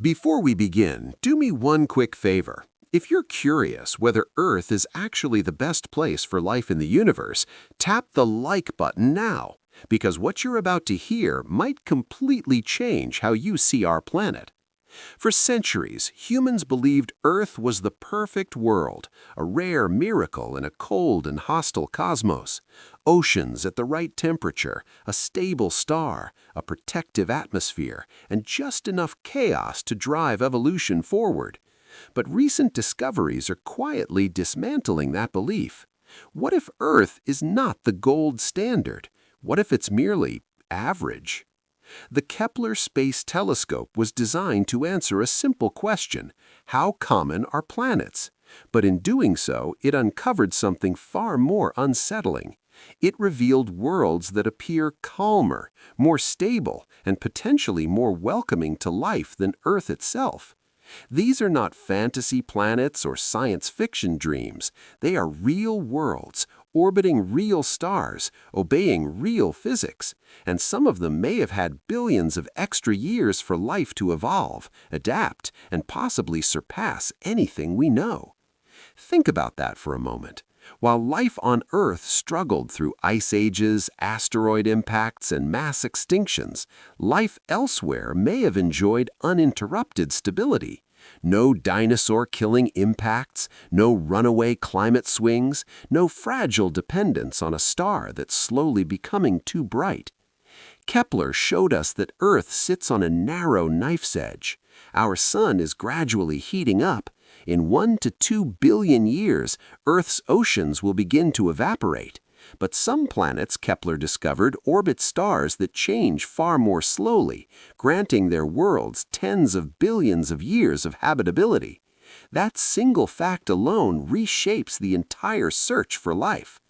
Before we begin, do me one quick favor. If you're curious whether Earth is actually the best place for life in the universe, tap the like button now, because what you're about to hear might completely change how you see our planet. For centuries, humans believed Earth was the perfect world, a rare miracle in a cold and hostile cosmos. Oceans at the right temperature, a stable star, a protective atmosphere, and just enough chaos to drive evolution forward. But recent discoveries are quietly dismantling that belief. What if Earth is not the gold standard? What if it's merely average? The Kepler Space Telescope was designed to answer a simple question: how common are planets? But in doing so, it uncovered something far more unsettling. It revealed worlds that appear calmer, more stable, and potentially more welcoming to life than Earth itself. These are not fantasy planets or science fiction dreams. They are real worlds, orbiting real stars, obeying real physics, and some of them may have had billions of extra years for life to evolve, adapt, and possibly surpass anything we know. Think about that for a moment. While life on Earth struggled through ice ages, asteroid impacts, and mass extinctions, life elsewhere may have enjoyed uninterrupted stability. No dinosaur-killing impacts, no runaway climate swings, no fragile dependence on a star that's slowly becoming too bright. Kepler showed us that Earth sits on a narrow knife's edge. Our sun is gradually heating up. In 1 to 2 billion years, Earth's oceans will begin to evaporate. But some planets, Kepler discovered, orbit stars that change far more slowly, granting their worlds tens of billions of years of habitability. That single fact alone reshapes the entire search for life.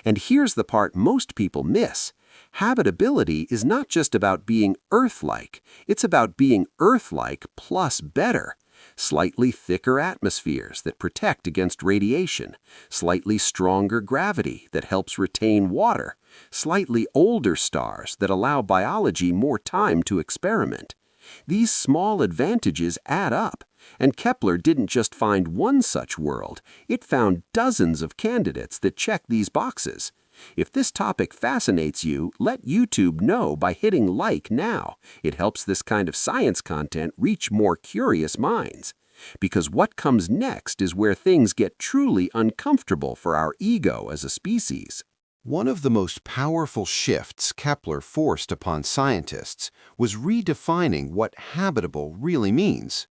And here's the part most people miss. Habitability is not just about being Earth-like, it's about being Earth-like plus better. Slightly thicker atmospheres that protect against radiation, slightly stronger gravity that helps retain water, slightly older stars that allow biology more time to experiment. These small advantages add up, and Kepler didn't just find one such world, it found dozens of candidates that check these boxes. If this topic fascinates you, let YouTube know by hitting like now. It helps this kind of science content reach more curious minds. Because what comes next is where things get truly uncomfortable for our ego as a species. One of the most powerful shifts Kepler forced upon scientists was redefining what habitable really means.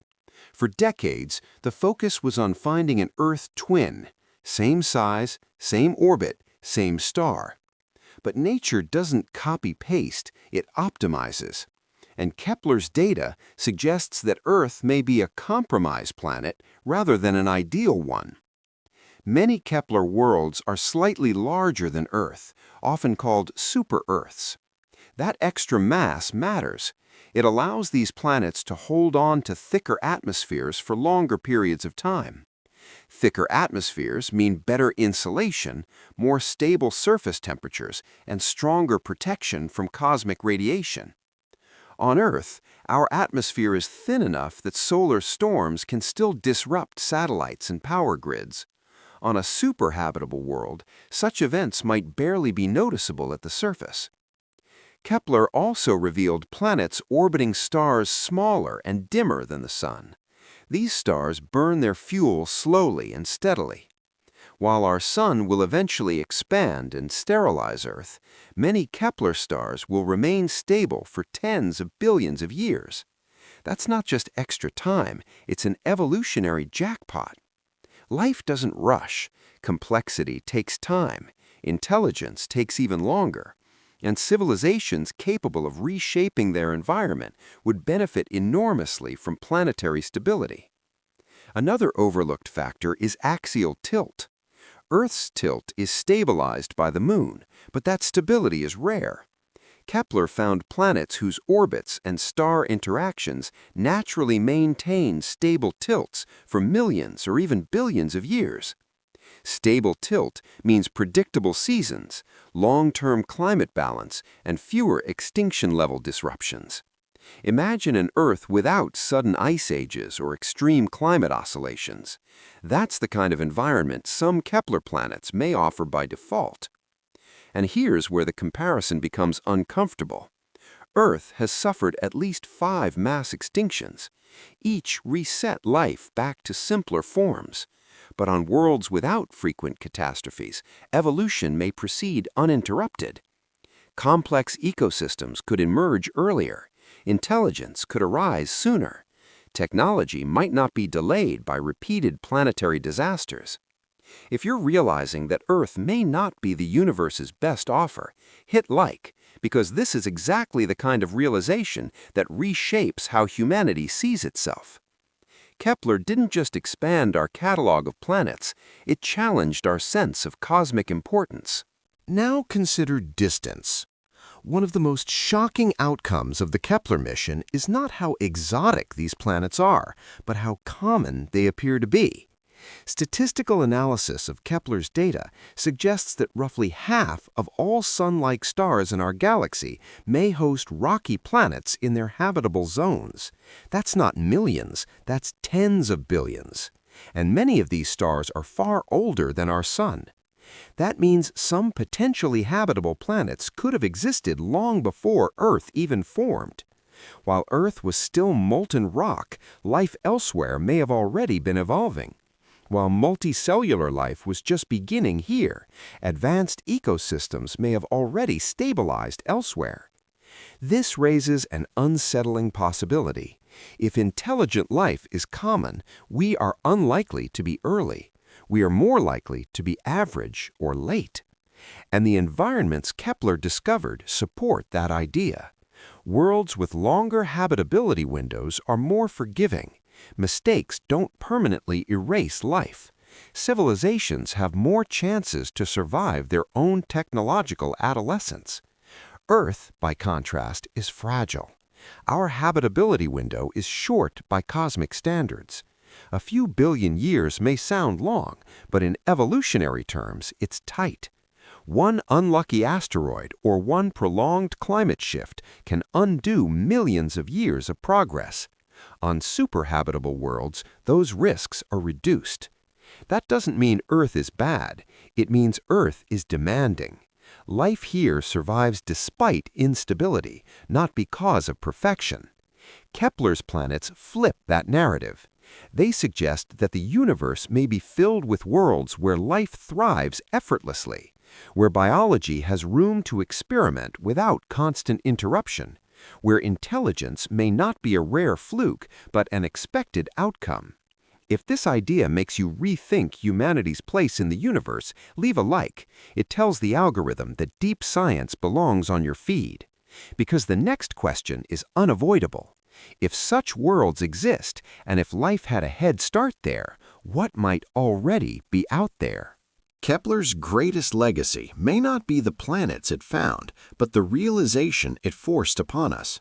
For decades, the focus was on finding an Earth twin, same size, same orbit, same star. But nature doesn't copy-paste, it optimizes. And Kepler's data suggests that Earth may be a compromise planet rather than an ideal one. Many Kepler worlds are slightly larger than Earth, often called super-Earths. That extra mass matters. It allows these planets to hold on to thicker atmospheres for longer periods of time. Thicker atmospheres mean better insulation, more stable surface temperatures, and stronger protection from cosmic radiation. On Earth, our atmosphere is thin enough that solar storms can still disrupt satellites and power grids. On a super-habitable world, such events might barely be noticeable at the surface. Kepler also revealed planets orbiting stars smaller and dimmer than the Sun. These stars burn their fuel slowly and steadily. While our Sun will eventually expand and sterilize Earth, many Kepler stars will remain stable for tens of billions of years. That's not just extra time, it's an evolutionary jackpot. Life doesn't rush. Complexity takes time. Intelligence takes even longer. And civilizations capable of reshaping their environment would benefit enormously from planetary stability. Another overlooked factor is axial tilt. Earth's tilt is stabilized by the Moon, but that stability is rare. Kepler found planets whose orbits and star interactions naturally maintain stable tilts for millions or even billions of years. Stable tilt means predictable seasons, long-term climate balance, and fewer extinction-level disruptions. Imagine an Earth without sudden ice ages or extreme climate oscillations. That's the kind of environment some Kepler planets may offer by default. And here's where the comparison becomes uncomfortable. Earth has suffered at least 5 mass extinctions. Each reset life back to simpler forms. But on worlds without frequent catastrophes, evolution may proceed uninterrupted. Complex ecosystems could emerge earlier. Intelligence could arise sooner. Technology might not be delayed by repeated planetary disasters. If you're realizing that Earth may not be the universe's best offer, hit like, because this is exactly the kind of realization that reshapes how humanity sees itself. Kepler didn't just expand our catalog of planets, it challenged our sense of cosmic importance. Now consider distance. One of the most shocking outcomes of the Kepler mission is not how exotic these planets are, but how common they appear to be. Statistical analysis of Kepler's data suggests that roughly half of all Sun-like stars in our galaxy may host rocky planets in their habitable zones. That's not millions, that's tens of billions. And many of these stars are far older than our Sun. That means some potentially habitable planets could have existed long before Earth even formed. While Earth was still molten rock, life elsewhere may have already been evolving. While multicellular life was just beginning here, advanced ecosystems may have already stabilized elsewhere. This raises an unsettling possibility. If intelligent life is common, we are unlikely to be early. We are more likely to be average or late. And the environments Kepler discovered support that idea. Worlds with longer habitability windows are more forgiving. Mistakes don't permanently erase life. Civilizations have more chances to survive their own technological adolescence. Earth, by contrast, is fragile. Our habitability window is short by cosmic standards. A few billion years may sound long, but in evolutionary terms, it's tight. One unlucky asteroid or one prolonged climate shift can undo millions of years of progress. On super-habitable worlds, those risks are reduced. That doesn't mean Earth is bad. It means Earth is demanding. Life here survives despite instability, not because of perfection. Kepler's planets flip that narrative. They suggest that the universe may be filled with worlds where life thrives effortlessly, where biology has room to experiment without constant interruption, where intelligence may not be a rare fluke, but an expected outcome. If this idea makes you rethink humanity's place in the universe, leave a like. It tells the algorithm that deep science belongs on your feed. Because the next question is unavoidable. If such worlds exist, and if life had a head start there, what might already be out there? Kepler's greatest legacy may not be the planets it found, but the realization it forced upon us.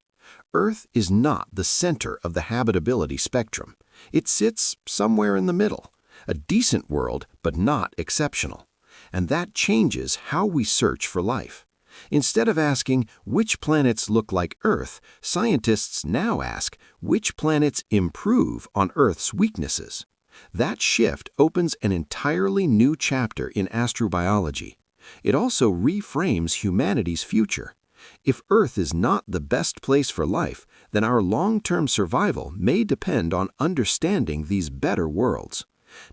Earth is not the center of the habitability spectrum. It sits somewhere in the middle, a decent world, but not exceptional. And that changes how we search for life. Instead of asking which planets look like Earth, scientists now ask which planets improve on Earth's weaknesses. That shift opens an entirely new chapter in astrobiology. It also reframes humanity's future. If Earth is not the best place for life, then our long-term survival may depend on understanding these better worlds.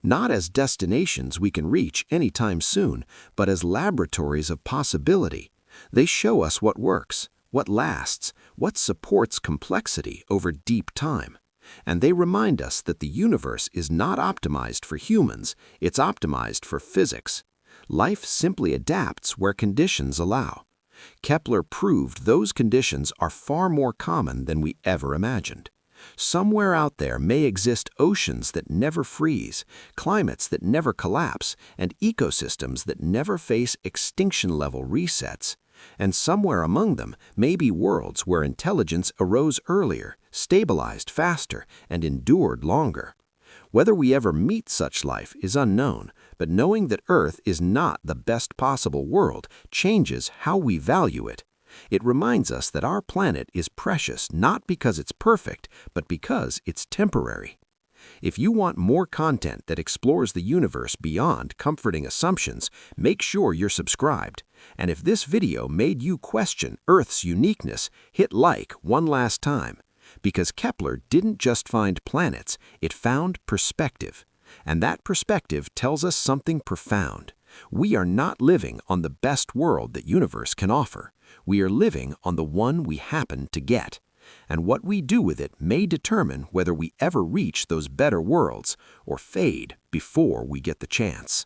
Not as destinations we can reach anytime soon, but as laboratories of possibility. They show us what works, what lasts, what supports complexity over deep time. And they remind us that the universe is not optimized for humans, it's optimized for physics. Life simply adapts where conditions allow. Kepler proved those conditions are far more common than we ever imagined. Somewhere out there may exist oceans that never freeze, climates that never collapse, and ecosystems that never face extinction-level resets. And somewhere among them may be worlds where intelligence arose earlier, stabilized faster, and endured longer. Whether we ever meet such life is unknown, but knowing that Earth is not the best possible world changes how we value it. It reminds us that our planet is precious not because it's perfect, but because it's temporary. If you want more content that explores the universe beyond comforting assumptions, make sure you're subscribed. And if this video made you question Earth's uniqueness, hit like one last time. Because Kepler didn't just find planets, it found perspective. And that perspective tells us something profound. We are not living on the best world that universe can offer. We are living on the one we happen to get. And what we do with it may determine whether we ever reach those better worlds or fade before we get the chance.